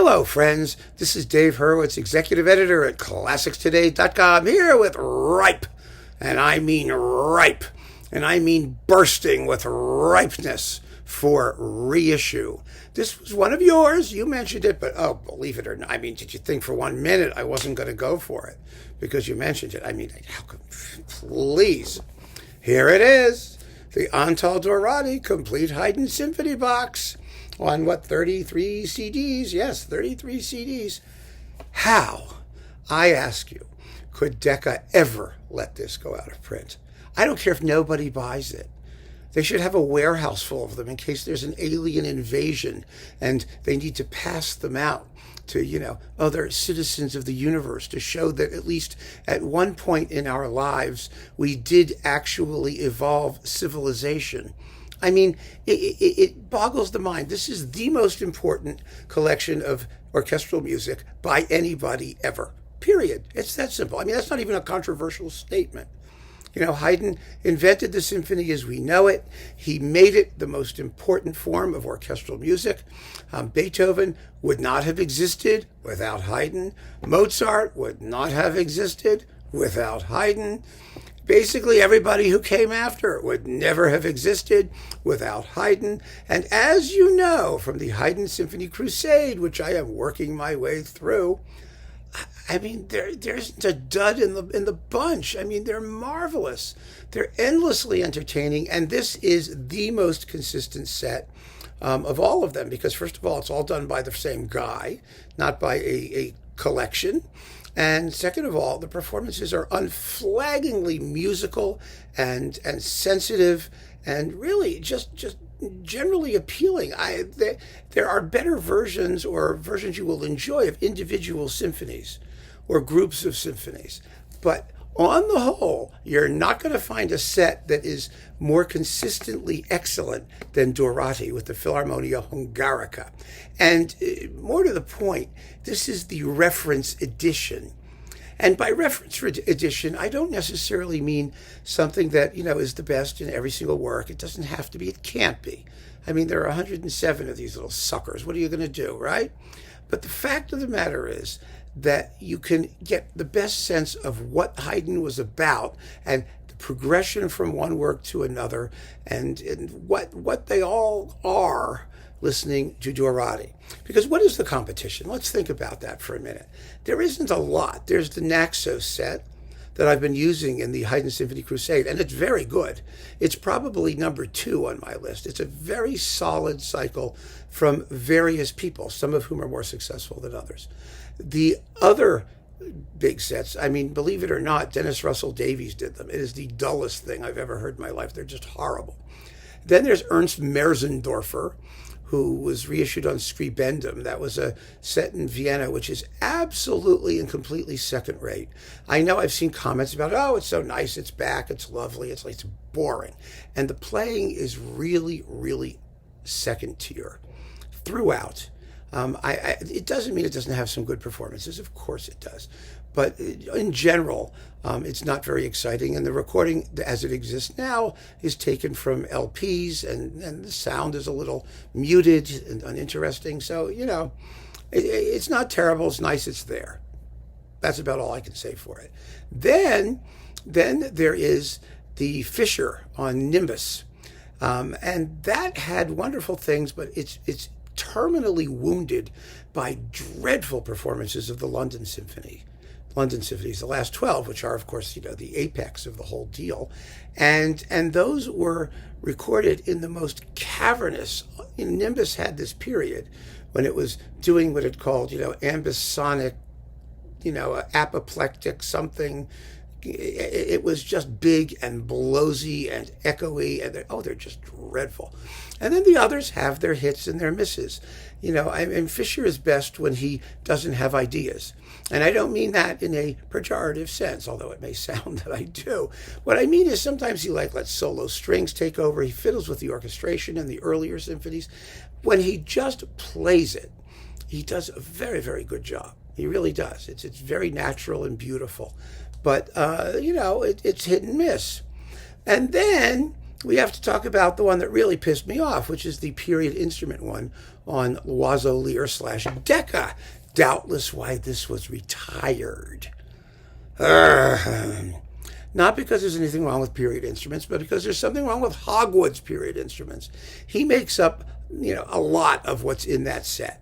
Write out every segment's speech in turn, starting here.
Hello, friends. This is Dave Hurwitz, executive editor at ClassicsToday.com, here with Ripe. And I mean ripe. And I mean bursting with ripeness for Reissue. This was one of yours. You mentioned it, but oh, believe it or not. I mean, did you think for 1 minute I wasn't going to go for it because you mentioned it? I mean, how could, please. Here it is. The Antal Dorati Complete Haydn Symphony Box. On what, 33 CDs? Yes, 33 CDs. How, I ask you, could Decca ever let this go out of print? I don't care if nobody buys it. They should have a warehouse full of them in case there's an alien invasion and they need to pass them out to, other citizens of the universe to show that at least at one point in our lives, we did actually evolve civilization. I mean, it boggles the mind. This is the most important collection of orchestral music by anybody ever, period. It's that simple. I mean, that's not even a controversial statement. Haydn invented the symphony as we know it. He made it the most important form of orchestral music. Beethoven would not have existed without Haydn. Mozart would not have existed without Haydn. Basically, everybody who came after it would never have existed without Haydn. And as you know from the Haydn Symphony Crusade, which I am working my way through, I mean, there isn't a dud in the bunch. I mean, they're marvelous. They're endlessly entertaining, and this is the most consistent set of all of them because, first of all, it's all done by the same guy, not by a collection. And second of all, the performances are unflaggingly musical and sensitive and really just generally appealing. There are better versions or versions you will enjoy of individual symphonies or groups of symphonies. But on the whole, you're not going to find a set that is more consistently excellent than Dorati with the Philharmonia Hungarica. And more to the point, this is the reference edition. And by reference edition, I don't necessarily mean something that, is the best in every single work. It doesn't have to be. It can't be. I mean, there are 107 of these little suckers. What are you going to do, right? But the fact of the matter is that you can get the best sense of what Haydn was about and the progression from one work to another and what they all are listening to Dorati. Because what is the competition? Let's think about that for a minute. There isn't a lot. There's the Naxos set that I've been using in the Haydn Symphony Crusade, and it's very good. It's probably number 2 on my list. It's a very solid cycle from various people, some of whom are more successful than others. The other big sets, I mean, believe it or not, Dennis Russell Davies did them. It is the dullest thing I've ever heard in my life. They're just horrible. Then there's Ernst Merzendorfer, who was reissued on Scribendum. That was a set in Vienna, which is absolutely and completely second rate. I know I've seen comments about, oh, it's so nice, it's back, it's lovely, it's boring. And the playing is really, really second tier throughout. It doesn't mean it doesn't have some good performances. Of course it does. But in general, it's not very exciting. And the recording, as it exists now, is taken from LPs, and the sound is a little muted and uninteresting. So, it's not terrible. It's nice. It's there. That's about all I can say for it. Then there is the Fischer on Nimbus. And that had wonderful things, but it's terminally wounded by dreadful performances of the London Symphonies, the last 12, which are, of course, the apex of the whole deal. And those were recorded in the most cavernous. Nimbus had this period when it was doing what it called, ambisonic, apoplectic something. It was just big and blowsy and echoey, and they're just dreadful. And then the others have their hits and their misses. And Fischer is best when he doesn't have ideas. And I don't mean that in a pejorative sense, although it may sound that I do. What I mean is sometimes he lets solo strings take over. He fiddles with the orchestration in the earlier symphonies. When he just plays it, he does a very, very good job. He really does. It's very natural and beautiful. But, it's hit and miss. And then we have to talk about the one that really pissed me off, which is the period instrument one on Loiseau-Lyre/Decca. Doubtless why this was retired. Not because there's anything wrong with period instruments, but because there's something wrong with Hogwood's period instruments. He makes up, a lot of what's in that set.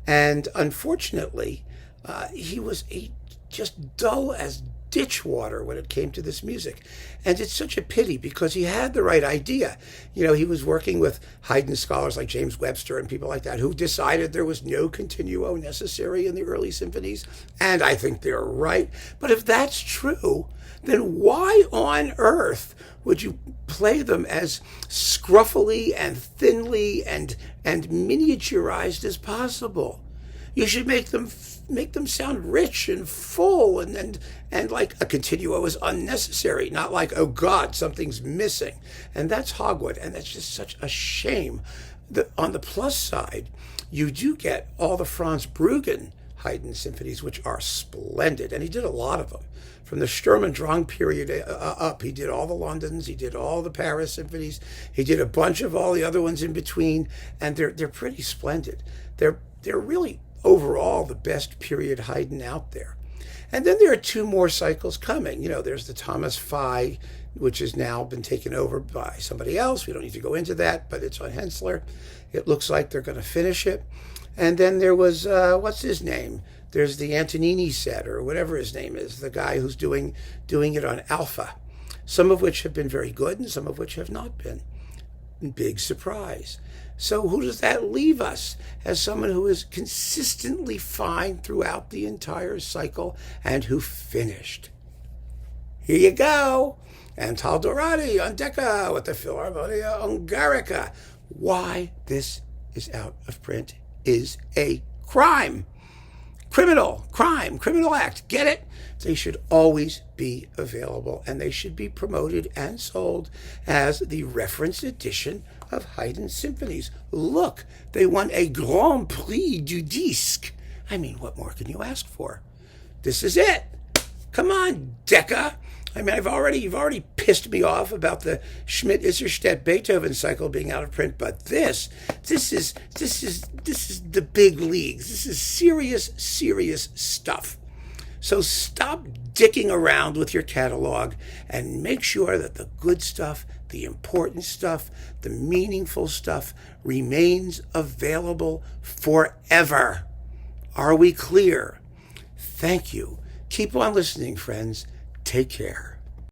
And unfortunately, he was just dull as ditch water when it came to this music. And it's such a pity because he had the right idea. He was working with Haydn scholars like James Webster and people like that who decided there was no continuo necessary in the early symphonies. And I think they're right. But if that's true, then why on earth would you play them as scruffily and thinly and miniaturized as possible? You should make them sound rich and full and like a continuo is unnecessary, not like, oh God, something's missing. And that's Hogwood, and that's just such a shame. On the plus side, you do get all the Franz Bruggen Haydn symphonies, which are splendid, and he did a lot of them. From the Sturm und Drang period up, he did all the Londons, he did all the Paris symphonies, he did a bunch of all the other ones in between, and they're pretty splendid. They're really overall the best period Haydn out there. And then there are two more cycles coming. There's the Thomas Fye, which has now been taken over by somebody else. We don't need to go into that, but it's on Hensler. It looks like they're going to finish it. And then there was, what's his name? There's the Antonini set, or whatever his name is, the guy who's doing it on Alpha. Some of which have been very good and some of which have not been. Big surprise. So who does that leave us as someone who is consistently fine throughout the entire cycle and who finished? Here you go. Antal Dorati on Decca with the Philharmonia Hungarica. Why this is out of print is a crime. Criminal act. Get it? They should always be available, and they should be promoted and sold as the reference edition of Haydn symphonies. Look, they won a Grand Prix du Disque. I mean, what more can you ask for? This is it. Come on, Decca. I mean, you've already pissed me off about the Schmidt-Isserstedt Beethoven cycle being out of print, but this is the big leagues. This is serious stuff. So stop dicking around with your catalog and make sure that the good stuff, the important stuff, the meaningful stuff remains available forever. Are we clear? Thank you. Keep on listening, friends. Take care.